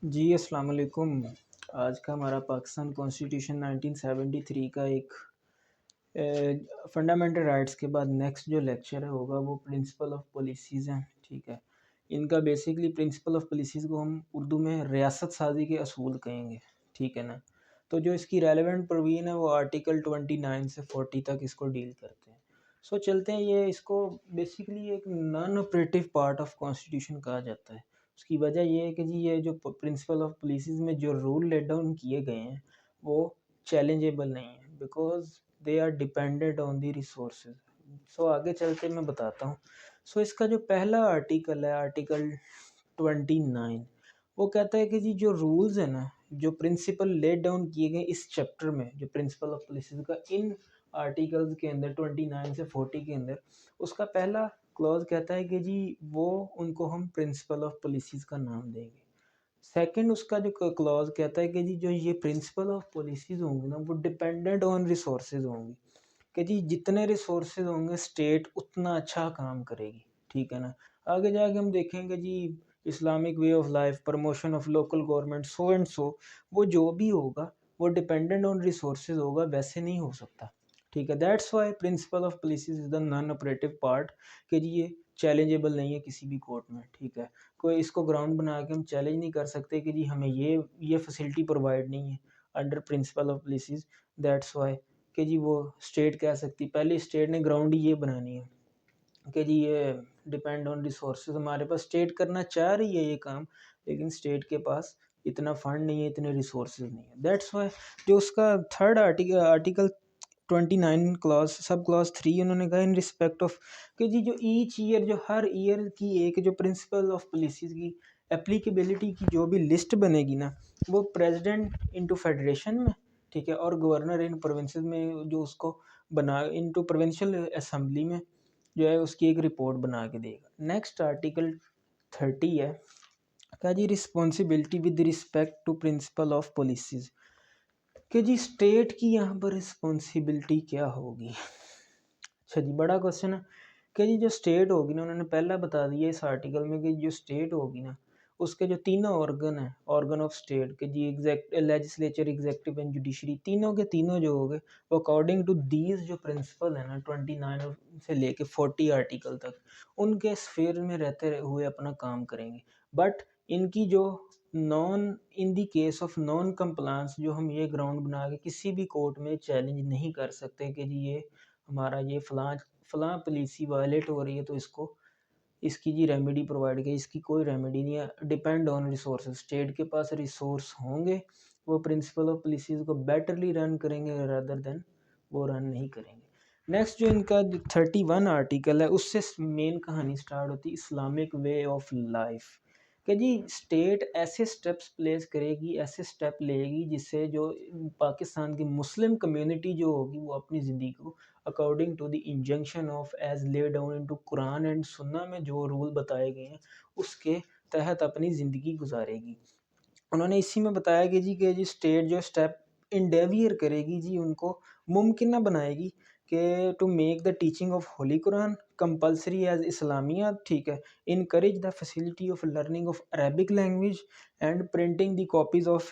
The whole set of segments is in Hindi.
जी अस्सलाम वालेकुम। आज का हमारा पाकिस्तान कॉन्स्टिट्यूशन 1973 का एक फंडामेंटल राइट्स के बाद नेक्स्ट जो लेक्चर है होगा वो प्रिंसिपल ऑफ पॉलिसीज़ हैं। ठीक है, इनका बेसिकली प्रिंसिपल ऑफ पॉलिसीज़ को हम उर्दू में रियासत साजी के असूल कहेंगे। ठीक है ना। तो जो इसकी रेलेवेंट प्रोविजन है वो आर्टिकल 29 से 40 तक इसको डील करते हैं। सो चलते हैं, ये इसको बेसिकली एक non operative part of constitution कहा जाता है। उसकी वजह ये है कि जी ये जो प्रिंसिपल ऑफ पॉलिसीज़ में जो रूल लेट डाउन किए गए हैं वो चैलेंजेबल नहीं है, because they are dependent on the resources. So आगे चलते मैं बताता हूँ। सो इसका जो पहला आर्टिकल है, आर्टिकल 29, वो कहता है कि जी जो रूल्स है ना, जो प्रिंसिपल लेट डाउन किए गए इस चैप्टर में, जो प्रिंसिपल ऑफ पॉलिसीज का इन आर्टिकल्स के अंदर 29 से 40 के अंदर, उसका पहला क्लॉज कहता है कि जी वो उनको हम प्रिंसिपल ऑफ पॉलिसीज़ का नाम देंगे। सेकंड उसका जो क्लॉज कहता है कि जी जो ये प्रिंसिपल ऑफ पॉलिसीज़ होंगी ना वो डिपेंडेंट ऑन रिसोर्सेज होंगी, कि जी जितने रिसोर्सेज होंगे स्टेट उतना अच्छा काम करेगी। ठीक है ना। आगे जाके हम देखेंगे जी Islamic way of life, promotion of local government, so and so, वो जो भी होगा वो डिपेंडेंट ऑन रिसोर्सेज होगा, वैसे नहीं हो सकता। ठीक है, that's why principal of policies is the non operative part, कि जी ये चैलेंजेबल नहीं है किसी भी कोर्ट में। ठीक है, कोई इसको ग्राउंड बना के हम चैलेंज नहीं कर सकते कि जी हमें ये फैसिलिटी प्रोवाइड नहीं है under principal of policies. That's why कि जी वो स्टेट कह सकती, पहले स्टेट ने ग्राउंड ही ये बनानी है कि जी ये डिपेंड ऑन रिसोर्सेज। हमारे पास स्टेट करना चाह रही है ये काम, लेकिन स्टेट के पास इतना फंड नहीं है, इतने रिसोर्सेज नहीं है। दैट्स वाई जो उसका third article article 29 clause sub clause 3 उन्होंने कहा इन रिस्पेक्ट ऑफ कि जी जो ईच ईयर, जो हर ईयर की एक जो प्रिंसिपल ऑफ पॉलिसीज की एप्लीकेबिलिटी की जो भी लिस्ट बनेगी ना, वो प्रेसिडेंट इनटू फेडरेशन में, ठीक है, और गवर्नर इन प्रोविंसेस में जो उसको बना इनटू प्रोविंशियल असेंबली में जो है उसकी एक रिपोर्ट बना के देगा। नेक्स्ट आर्टिकल 30 है, क्या जी responsibility with respect to principle of policies, कि जी स्टेट की यहाँ पर रिस्पॉन्सिबिलिटी क्या होगी। अच्छा जी, बड़ा क्वेश्चन है कि जी जो स्टेट होगी ना, उन्होंने पहला बता दिया इस आर्टिकल में कि जो स्टेट होगी ना उसके जो तीनों ऑर्गन है, ऑर्गन ऑफ स्टेट के जी exact legislature, executive and judiciary, तीनों के तीनों जो हो गए वो अकॉर्डिंग टू दीज जो प्रिंसिपल है ना 29 से लेके 40 आर्टिकल तक, उनके स्फीयर में रहते हुए अपना काम करेंगे। बट इनकी जो non in the case of non compliance, जो हम ये ग्राउंड बना के किसी भी कोर्ट में चैलेंज नहीं कर सकते कि जी ये हमारा ये फलां फलां पॉलिसी वायलेट हो रही है तो इसको इसकी जी रेमेडी प्रोवाइड की, इसकी कोई रेमेडी नहीं है। डिपेंड ऑन रिसोर्स, स्टेट के पास रिसोर्स होंगे वो प्रिंसिपल ऑफ पॉलिसीज़ को बेटरली रन करेंगे रादर देन वो रन नहीं करेंगे। नेक्स्ट जो इनका 31 आर्टिकल है उससे मेन कहानी स्टार्ट होती है इस्लामिक वे ऑफ लाइफ, कि जी स्टेट ऐसे स्टेप्स प्लेस करेगी, ऐसे स्टेप लेगी जिससे जो पाकिस्तान की मुस्लिम कम्युनिटी जो होगी वो अपनी ज़िंदगी को according to the injunction of as laid down into Quran and Sunnah में जो रूल बताए गए हैं उसके तहत अपनी ज़िंदगी गुजारेगी। उन्होंने इसी में बताया कि जी स्टेट जो स्टेप इंडेवियर करेगी जी उनको मुमकिन ना बनाएगी कि to make the teaching of holy Quran compulsory as Islamia. ठीक है, encourage the facility of learning of Arabic language and printing the copies of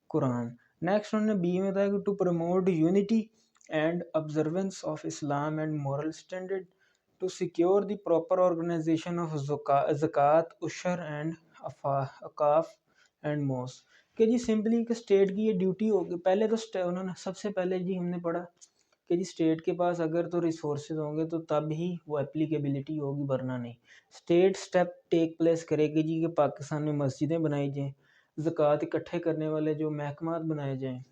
Quran. Next उन्होंने बी में बताया कि to promote unity and observance of Islam and moral standard, to secure the proper organization of zakat ushr and अकाफ and मोस, कि जी सिंपली कि स्टेट की ये ड्यूटी होगी। पहले तो उन्होंने सबसे पहले जी हमने पढ़ा कि जी स्टेट के पास अगर तो रिसोर्सेज होंगे तो तब ही वो एप्लीकेबिलिटी होगी, वरना नहीं। स्टेट स्टेप टेक प्लेस करेगी जी कि पाकिस्तान में मस्जिदें बनाई जाएँ, ज़कात इकट्ठे करने वाले जो महकमात बनाए जाएँ,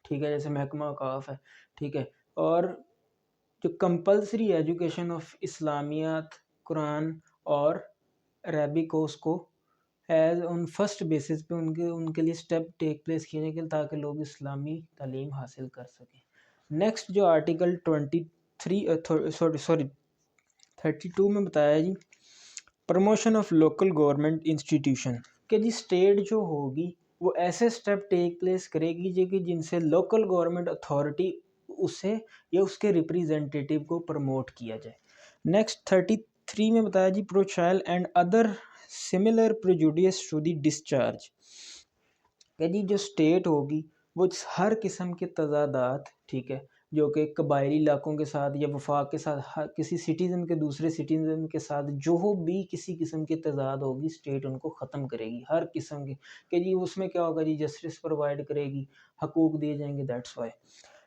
ठीक है, जैसे महकमा औकाफ है, ठीक है, और जो कंपलसरी एजुकेशन ऑफ इस्लामियात, कुरान और अरबिक को उसको एज ऑन फर्स्ट बेसिस पे उनके उनके लिए स्टेप टेक प्लेस किए जाएंगे ताकि लोग इस्लामी तालीम हासिल कर सकें। नेक्स्ट जो आर्टिकल 23 सॉरी 32 में बताया जी promotion of local government institution, कि जी स्टेट जो होगी वो ऐसे स्टेप टेक प्लेस करेगी जो कि जिनसे लोकल गवर्नमेंट अथॉरिटी उसे या उसके रिप्रेजेंटेटिव को प्रमोट किया जाए। नेक्स्ट 33 में बताया जी parochial and other similar prejudices to the discharge, कि जी जो स्टेट होगी वो हर किस्म के तज़ादात, ठीक है, जो कि कबायली इलाकों के साथ या वफाक के साथ किसी सिटीज़न के दूसरे सिटीज़न के साथ जो भी किसी किस्म की तज़ाद होगी, स्टेट उनको ख़त्म करेगी हर किस्म के। कि जी उसमें क्या होगा जी, जस्टिस प्रोवाइड करेगी, हकूक़ दिए जाएंगे, that's why.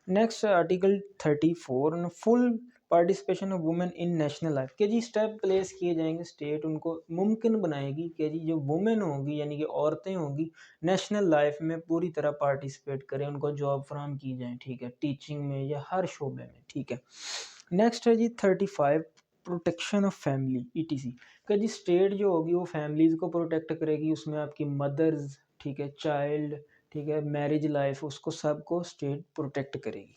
Next article 34, full participation of women in national life. कि जी स्टेप प्लेस किए जाएंगे, स्टेट उनको मुमकिन बनाएगी कि जी जो वुमेन होंगी यानी कि औरतें होंगी नेशनल लाइफ में पूरी तरह पार्टिसिपेट करें, उनको जॉब फराम की जाए, ठीक है, टीचिंग में या हर शोबे में, ठीक है। नेक्स्ट है जी 35, प्रोटेक्शन ऑफ फैमिली ईटीसी। कि जी स्टेट जो होगी वो फैमिलीज़ को प्रोटेक्ट करेगी, उसमें आपकी मदर्स, ठीक है, चाइल्ड, ठीक है, मैरिज लाइफ, उसको सबको स्टेट प्रोटेक्ट करेगी।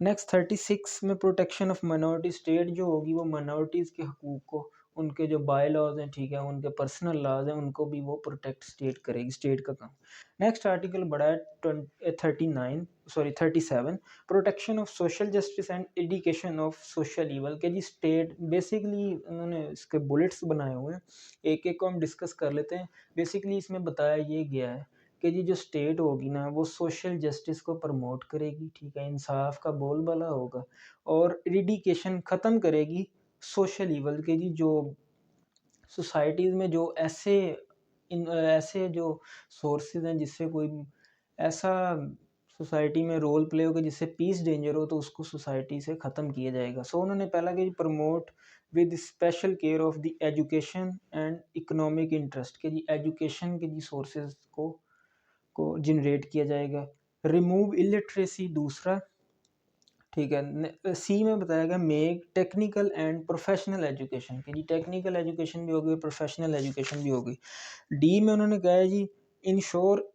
नेक्स्ट 36 में प्रोटेक्शन ऑफ माइनॉरिटी। स्टेट जो होगी वो माइनॉरिटीज़ के हकूक़ को, उनके जो बाय लॉज हैं, ठीक है, उनके पर्सनल लॉज हैं, उनको भी वो प्रोटेक्ट स्टेट करेगी, स्टेट का काम। नेक्स्ट आर्टिकल बड़ा है 37, protection of social justice and एडिकेशन of social evil. के जी स्टेट बेसिकली उन्होंने इसके बुलेट्स बनाए हुए हैं, एक एक को हम डिस्कस कर लेते हैं। बेसिकली इसमें बताया ये गया है कि जी जो स्टेट होगी ना वो सोशल जस्टिस को प्रमोट करेगी, ठीक है, इंसाफ का बोलबाला होगा और इरिडिकेशन ख़त्म करेगी सोशल ईवल के। जी जो सोसाइटीज़ में जो ऐसे जो सोर्सेज हैं जिससे कोई ऐसा सोसाइटी में रोल प्ले हो कि जिससे पीस डेंजर हो, तो उसको सोसाइटी से ख़त्म किया जाएगा। सो उन्होंने पहला कि promote with special care of the education and economic interest. के जी एजुकेशन के जी सोर्सेज को जनरेट किया जाएगा। रिमूव इलिटरेसी दूसरा, ठीक है। सी में बताया गया make technical and professional education. कि जी टेक्निकल एजुकेशन भी होगी, प्रोफेशनल एजुकेशन भी होगी। डी में उन्होंने कहा है जी ensure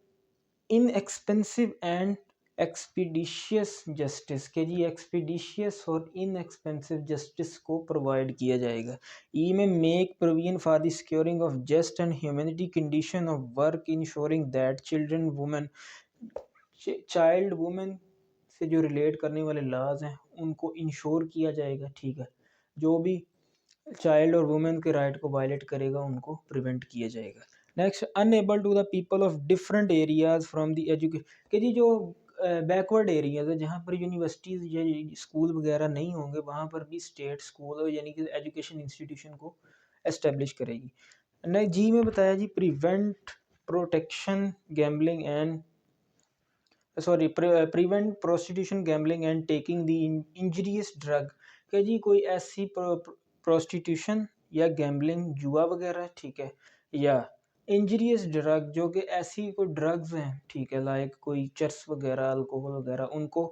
inexpensive and expeditious justice. के जी एक्सपीडिशियस और इनएक्सपेंसिव जस्टिस को प्रोवाइड किया जाएगा। ई में make provision for the securing of just and humanity condition of work ensuring that children women, child women से जो रिलेट करने वाले लॉज हैं उनको इंश्योर किया जाएगा, ठीक है। जो भी चाइल्ड और वुमेन के राइट को वायलेट करेगा उनको प्रिवेंट किया जाएगा। Next enable to the people of different areas from the education. कि जी जो बैकवर्ड एरियाज है जहाँ पर यूनिवर्सिटीज़ या स्कूल वगैरह नहीं होंगे, वहाँ पर भी स्टेट स्कूल यानी कि एजुकेशन इंस्टीट्यूशन को एस्टेब्लिश करेगी। नेक्स्ट जी में बताया जी prevent protection gambling and prevent prostitution gambling and taking the injurious drug. कि जी कोई ऐसी प्रोस्टिट्यूशन या गैम्बलिंग जुआ वगैरह, ठीक है, या इंजरियस ड्रग जो कि ऐसी कोई ड्रग्स हैं, ठीक है, लाइक कोई चर्स वगैरह, अल्कोहल वगैरह, उनको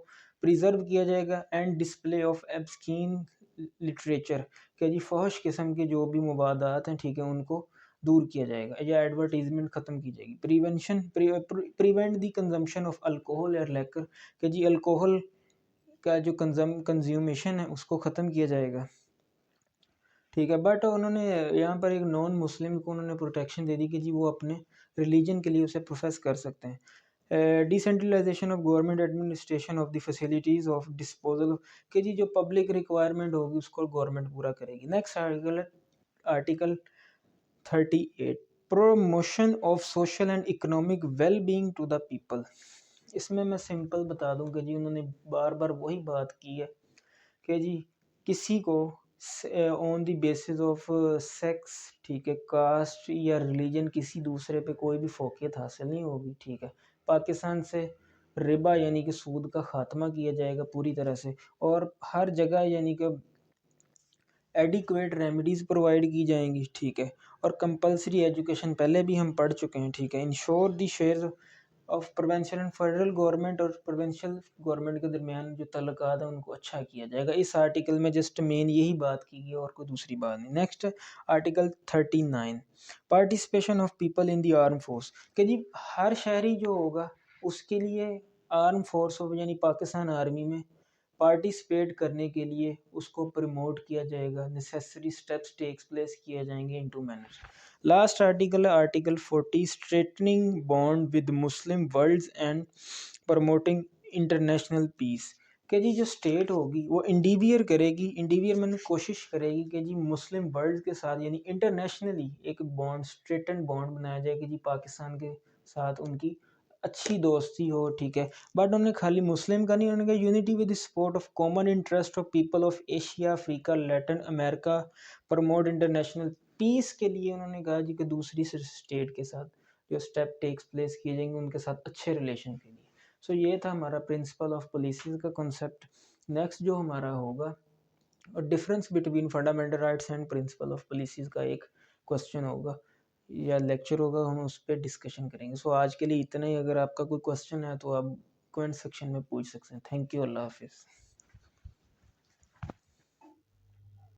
प्रिजर्व किया जाएगा। And display of obscene literature. कि जी फहश किस्म के जो भी मुबादात हैं, ठीक है, उनको दूर किया जाएगा या एडवर्टीजमेंट ख़त्म की जाएगी। Prevent the consumption of alcohol और लेकर। कि जी अल्कोहल का जो कंज्यूमेशन है उसको ख़त्म किया जाएगा, ठीक है। बट उन्होंने यहाँ पर एक नॉन मुस्लिम को उन्होंने प्रोटेक्शन दे दी कि जी वो अपने रिलीजन के लिए उसे प्रोफेस कर सकते हैं। Decentralisation of government administration of the facilities of disposal. कि जी जो पब्लिक रिक्वायरमेंट होगी उसको गवर्नमेंट पूरा करेगी। Next article 38, promotion of social and economic well being to the people. इसमें मैं सिंपल बता दूं कि जी उन्होंने बार बार वही बात की है कि जी किसी को on the basis of sex, ठीक है, कास्ट या रिलीजन किसी दूसरे पे कोई भी फोकियत हासिल नहीं होगी, ठीक है। पाकिस्तान से रिबा यानी कि सूद का ख़ात्मा किया जाएगा पूरी तरह से, और हर जगह यानी कि एडिक्वेट रेमेडीज़ प्रोवाइड की जाएंगी, ठीक है। और कंपलसरी एजुकेशन पहले भी हम पढ़ चुके हैं, ठीक है। Ensure the share of provincial and federal government और प्रोवेंशियल गवर्नमेंट के दरमियान जो तल्लुकात है उनको अच्छा किया जाएगा। इस आर्टिकल में जस्ट मेन यही बात की गई और कोई दूसरी बात नहीं। Next article 39, participation of people in the arm force. कि जी हर शहरी जो होगा उसके लिए आर्म फोर्स यानी पाकिस्तान आर्मी में पार्टिसिपेट करने के लिए उसको प्रमोट किया जाएगा। नेसेसरी स्टेप्स टेक्स प्लेस किए जाएंगे इनटू मैनर्स। लास्ट आर्टिकल है article 40, strengthening bond with Muslim worlds and promoting international peace. कि जी जो स्टेट होगी वो इंडिवियर मैंने कोशिश करेगी कि जी मुस्लिम वर्ल्ड के साथ यानी इंटरनेशनली एक बॉन्ड, स्ट्रेटन बॉन्ड बनाया जाए कि जी पाकिस्तान के साथ उनकी अच्छी दोस्ती हो, ठीक है। बट उन्होंने खाली मुस्लिम का नहीं, उन्होंने कहा unity with support of common interest of people of Asia, Africa, Latin America, promote international peace के लिए उन्होंने कहा जी कि दूसरी स्टेट के साथ जो स्टेप टेक्स प्लेस किए जाएंगे उनके साथ अच्छे रिलेशन के लिए। सो ये था हमारा प्रिंसिपल ऑफ पॉलिसीज़ का कॉन्सेप्ट। नेक्स्ट जो हमारा होगा और difference between fundamental rights and principle of policies का एक क्वेश्चन होगा या लेक्चर होगा, हम उस पर डिस्कशन करेंगे। सो आज के लिए इतना ही। अगर आपका कोई क्वेश्चन है तो आप कमेंट सेक्शन में पूछ सकते हैं। Thank you. अल्लाह हाफिज़।